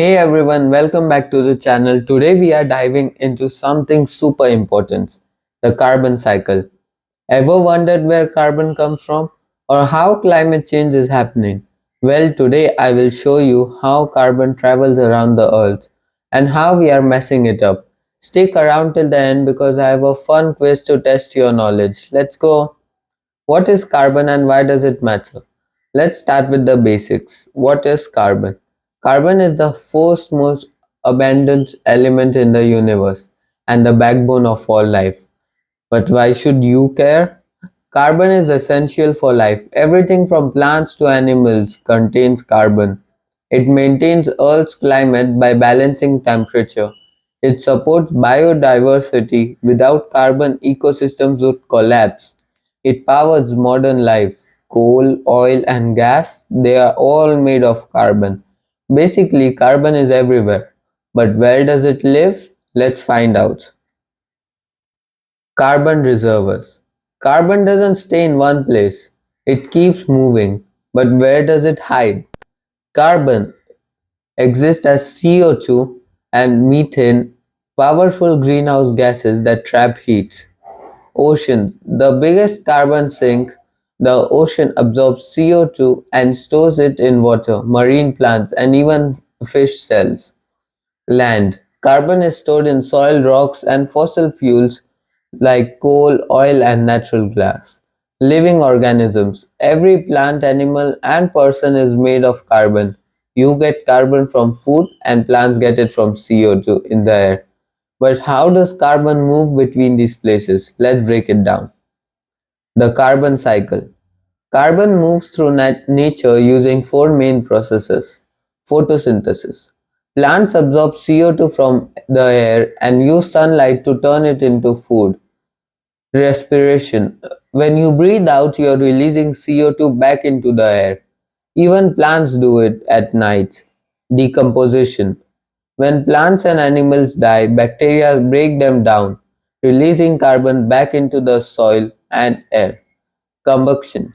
Hey everyone, welcome back to the channel. Today we are diving into something super important, the carbon cycle. Ever wondered where carbon comes from or how climate change is happening? Well, today I will show you how carbon travels around the earth and how we are messing it up. Stick around till the end because I have a fun quiz to test your knowledge. Let's go. What is carbon and why does it matter? Let's start with the basics. What is carbon? Carbon is the first most abundant element in the universe and the backbone of all life. But why should you care? Carbon is essential for life. Everything from plants to animals contains carbon. It maintains Earth's climate by balancing temperature. It supports biodiversity. Without carbon, ecosystems would collapse. It powers modern life. Coal, oil, and gas, they are all made of carbon. Basically, carbon is everywhere. But where does it live? Let's find out. Carbon reservoirs. Carbon doesn't stay in one place. It keeps moving. But where does it hide? Carbon exists as CO2 and methane, powerful greenhouse gases that trap heat. Oceans. The biggest carbon sink, the ocean absorbs CO2 and stores it in water, marine plants, and even fish cells. Land. Carbon is stored in soil, rocks, and fossil fuels like coal, oil, and natural gas. Living organisms. Every plant, animal, and person is made of carbon. You get carbon from food, and plants get it from CO2 in the air. But how does carbon move between these places? Let's break it down. The carbon cycle. Carbon moves through nature using four main processes. Photosynthesis. Plants absorb CO2 from the air and use sunlight to turn it into food. Respiration. When you breathe out, you're releasing CO2 back into the air. Even plants do it at night. Decomposition. When plants and animals die, bacteria break them down, releasing carbon back into the soil and air. Combustion.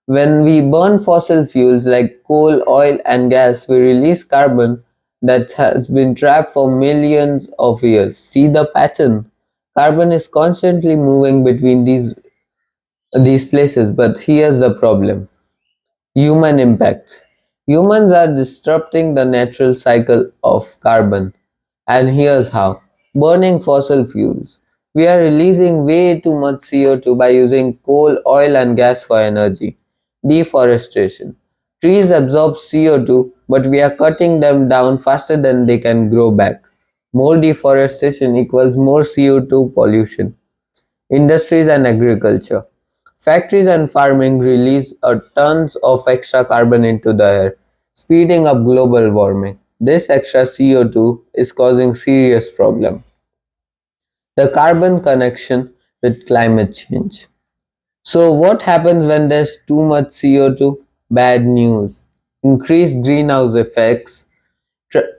When we burn fossil fuels like coal, oil, and gas, we release carbon that has been trapped for millions of years. See the pattern? Carbon is constantly moving between these places, but here's the problem. Human impact. Humans are disrupting the natural cycle of carbon. And here's how. Burning fossil fuels. We are releasing way too much CO2 by using coal, oil, and gas for energy. Deforestation. Trees absorb CO2, but we are cutting them down faster than they can grow back. More deforestation equals more CO2 pollution. Industries and agriculture. Factories and farming release tons of extra carbon into the air, speeding up global warming. This extra CO2 is causing serious problem. The carbon connection with climate change. So what happens when there's too much CO2? Bad news. Increased greenhouse effects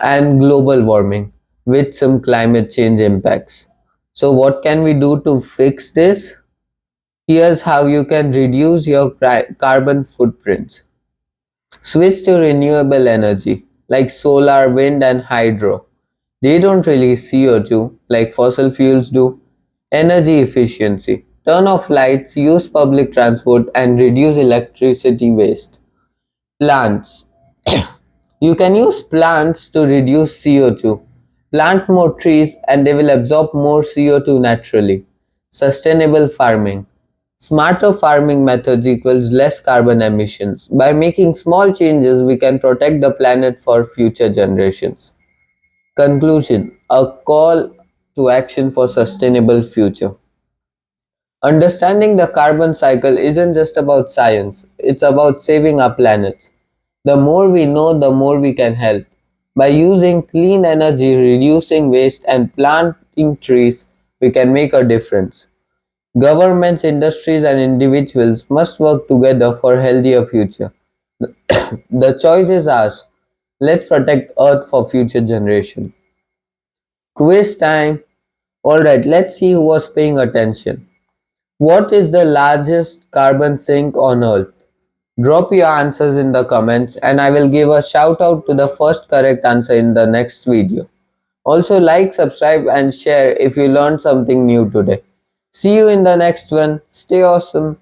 and global warming with some climate change impacts. So what can we do to fix this? Here's how you can reduce your carbon footprints. Switch to renewable energy like solar, wind, and hydro. They don't release CO2 like fossil fuels do. Energy efficiency. Turn off lights, use public transport, and reduce electricity waste. Plants. You can use plants to reduce CO2. Plant more trees and they will absorb more CO2 naturally. Sustainable farming. Smarter farming methods equals less carbon emissions. By making small changes, we can protect the planet for future generations. Conclusion. A call to action for sustainable future. Understanding the carbon cycle isn't just about science, it's about saving our planet. The more we know, the more we can help. By using clean energy, reducing waste, and planting trees, we can make a difference. Governments, industries, and individuals must work together for a healthier future. The choice is ours. Let's protect Earth for future generations. Quiz time. Alright, let's see who was paying attention. What is the largest carbon sink on Earth? Drop your answers in the comments and I will give a shout out to the first correct answer in the next video. Also like, subscribe and share if you learned something new today. See you in the next one. Stay awesome.